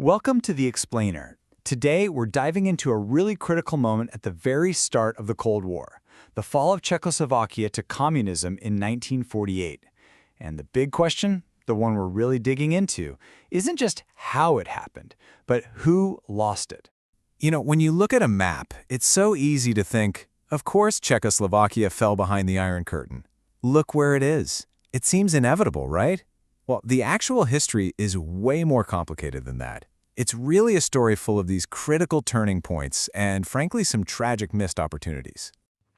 Welcome to The Explainer. Today, we're diving into a really critical moment at the very start of the Cold War, the fall of Czechoslovakia to communism in 1948. And the big question, the one we're really digging into, isn't just how it happened, but who lost it. When you look at a map, it's so easy to think, of course Czechoslovakia fell behind the Iron Curtain. Look where it is. It seems inevitable, right? Well, the actual history is way more complicated than that. It's really a story full of these critical turning points and, frankly, some tragic missed opportunities.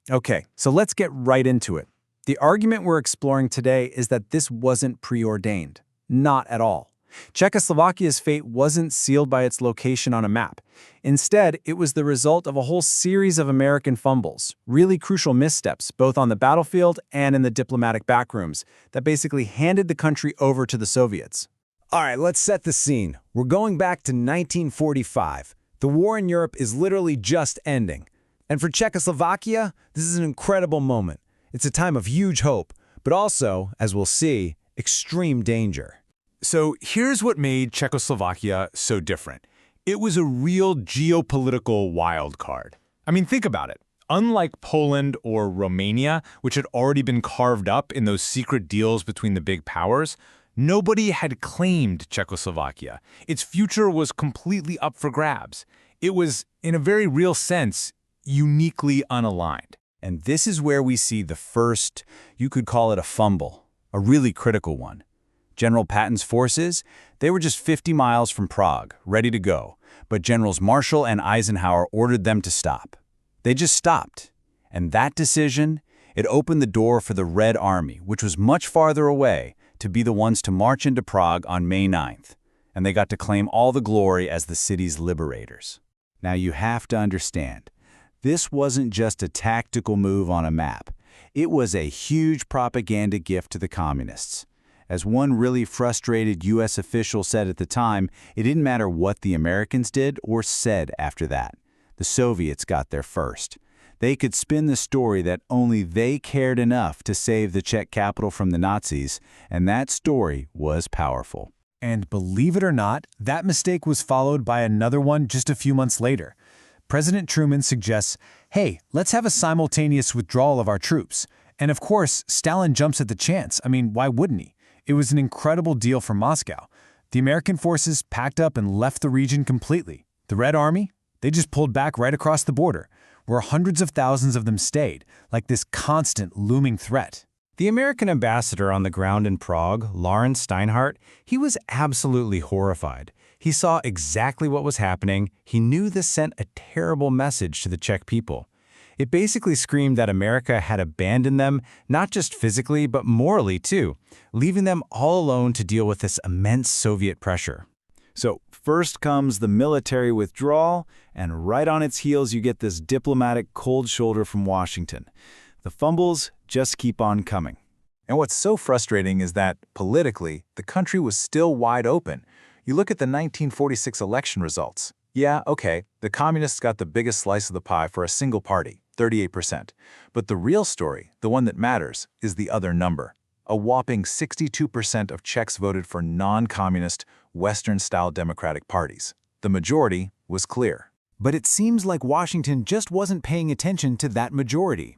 Okay, so let's get right into it. The argument we're exploring today is that this wasn't preordained. Not at all. Czechoslovakia's fate wasn't sealed by its location on a map. Instead, it was the result of a whole series of American fumbles, really crucial missteps, both on the battlefield and in the diplomatic backrooms, that basically handed the country over to the Soviets. All right, let's set the scene. We're going back to 1945. The war in Europe is literally just ending. And for Czechoslovakia, this is an incredible moment. It's a time of huge hope, but also, as we'll see, extreme danger. So here's what made Czechoslovakia so different. It was a real geopolitical wild card. I mean, think about it. Unlike Poland or Romania, which had already been carved up in those secret deals between the big powers, nobody had claimed Czechoslovakia. Its future was completely up for grabs. It was, in a very real sense, uniquely unaligned. And this is where we see the first, you could call it a fumble, a really critical one. General Patton's forces, they were just 50 miles from Prague, ready to go, but Generals Marshall and Eisenhower ordered them to stop. They just stopped. And that decision, it opened the door for the Red Army, which was much farther away, to be the ones to march into Prague on May 9th. And they got to claim all the glory as the city's liberators. Now you have to understand, this wasn't just a tactical move on a map. It was a huge propaganda gift to the communists. As one really frustrated U.S. official said at the time, it didn't matter what the Americans did or said after that. The Soviets got there first. They could spin the story that only they cared enough to save the Czech capital from the Nazis, and that story was powerful. And believe it or not, that mistake was followed by another one just a few months later. President Truman suggests, hey, let's have a simultaneous withdrawal of our troops. And of course, Stalin jumps at the chance. I mean, why wouldn't he? It was an incredible deal for Moscow. The American forces packed up and left the region completely. The Red Army, they just pulled back right across the border, where hundreds of thousands of them stayed, like this constant looming threat. The American ambassador on the ground in Prague, Lawrence Steinhardt, he was absolutely horrified. He saw exactly what was happening. He knew this sent a terrible message to the Czech people. It basically screamed that America had abandoned them, not just physically, but morally too, leaving them all alone to deal with this immense Soviet pressure. So first comes the military withdrawal, and right on its heels you get this diplomatic cold shoulder from Washington. The fumbles just keep on coming. And what's so frustrating is that, politically, the country was still wide open. You look at the 1946 election results. Yeah, okay, the communists got the biggest slice of the pie for a single party, 38%. But the real story, the one that matters, is the other number. A whopping 62% of Czechs voted for non-communist, Western-style democratic parties. The majority was clear. But it seems like Washington just wasn't paying attention to that majority.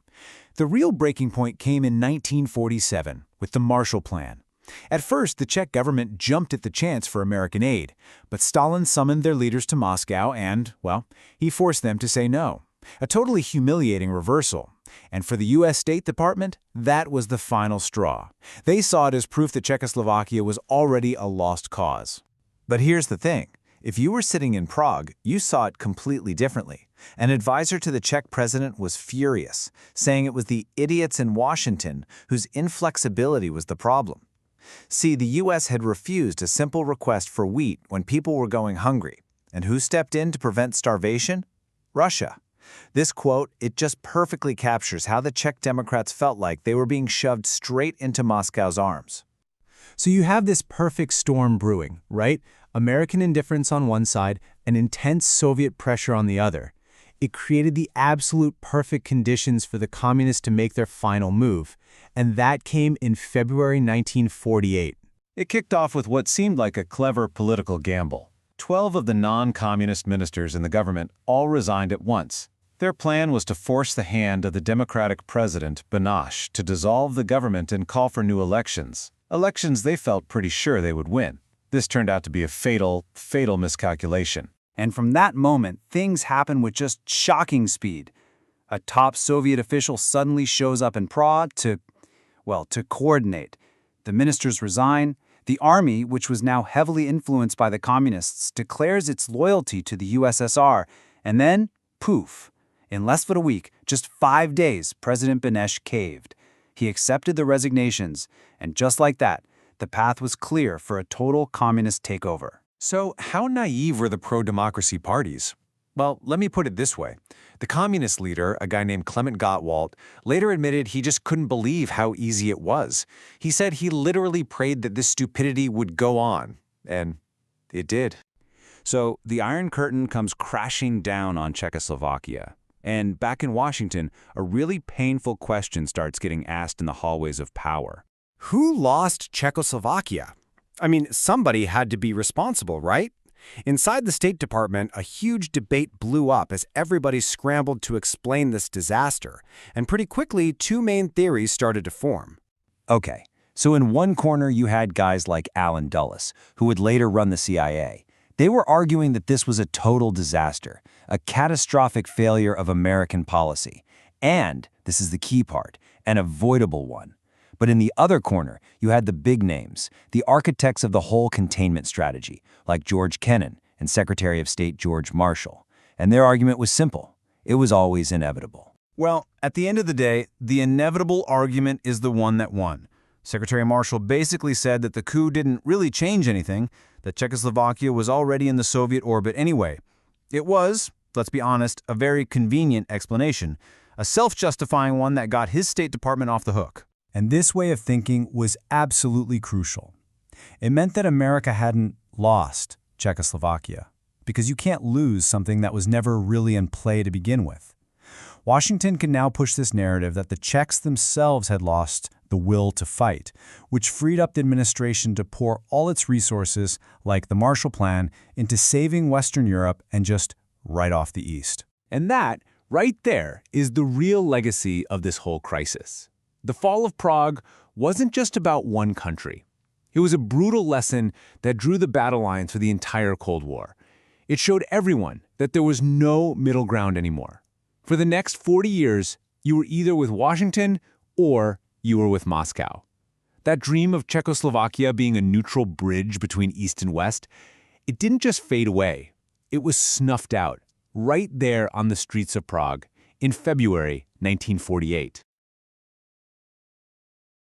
The real breaking point came in 1947 with the Marshall Plan. At first, the Czech government jumped at the chance for American aid, but Stalin summoned their leaders to Moscow and, well, he forced them to say no. A totally humiliating reversal. And for the U.S. State Department, that was the final straw. They saw it as proof that Czechoslovakia was already a lost cause. But here's the thing. If you were sitting in Prague, you saw it completely differently. An advisor to the Czech president was furious, saying it was the idiots in Washington whose inflexibility was the problem. See, the U.S. had refused a simple request for wheat when people were going hungry. And who stepped in to prevent starvation? Russia. This quote, it just perfectly captures how the Czech Democrats felt like they were being shoved straight into Moscow's arms. So you have this perfect storm brewing, right? American indifference on one side and intense Soviet pressure on the other. It created the absolute perfect conditions for the communists to make their final move, and that came in February 1948. It kicked off with what seemed like a clever political gamble. 12 of the non-communist ministers in the government all resigned at once. Their plan was to force the hand of the Democratic president, Banash, to dissolve the government and call for new elections. Elections they felt pretty sure they would win. This turned out to be a fatal miscalculation. And from that moment, things happen with just shocking speed. A top Soviet official suddenly shows up in Prague to coordinate. The ministers resign. The army, which was now heavily influenced by the communists, declares its loyalty to the USSR. And then, poof. In less than a week, just 5 days, President Banash caved. He accepted the resignations, and just like that, the path was clear for a total communist takeover. So how naive were the pro-democracy parties? Well, let me put it this way. The communist leader, a guy named Clement Gottwald, later admitted he just couldn't believe how easy it was. He said he literally prayed that this stupidity would go on, and it did. So the Iron Curtain comes crashing down on Czechoslovakia. And back in Washington, a really painful question starts getting asked in the hallways of power. Who lost Czechoslovakia? I mean, somebody had to be responsible, right? Inside the State Department, a huge debate blew up as everybody scrambled to explain this disaster. And pretty quickly, two main theories started to form. Okay, so in one corner you had guys like Allen Dulles, who would later run the CIA. They were arguing that this was a total disaster, a catastrophic failure of American policy, and, this is the key part, an avoidable one. But in the other corner, you had the big names, the architects of the whole containment strategy, like George Kennan and Secretary of State George Marshall. And their argument was simple. It was always inevitable. Well, at the end of the day, the inevitable argument is the one that won. Secretary Marshall basically said that the coup didn't really change anything, that Czechoslovakia was already in the Soviet orbit anyway. It was, let's be honest, a very convenient explanation, a self-justifying one that got his State Department off the hook. And this way of thinking was absolutely crucial. It meant that America hadn't lost Czechoslovakia, because you can't lose something that was never really in play to begin with. Washington can now push this narrative that the Czechs themselves had lost the will to fight, which freed up the administration to pour all its resources, like the Marshall Plan, into saving Western Europe and just write off the East. And that, right there, is the real legacy of this whole crisis. The fall of Prague wasn't just about one country. It was a brutal lesson that drew the battle lines for the entire Cold War. It showed everyone that there was no middle ground anymore. For the next 40 years, you were either with Washington or you were with Moscow. That dream of Czechoslovakia being a neutral bridge between East and West, it didn't just fade away. It was snuffed out, right there on the streets of Prague, in February 1948.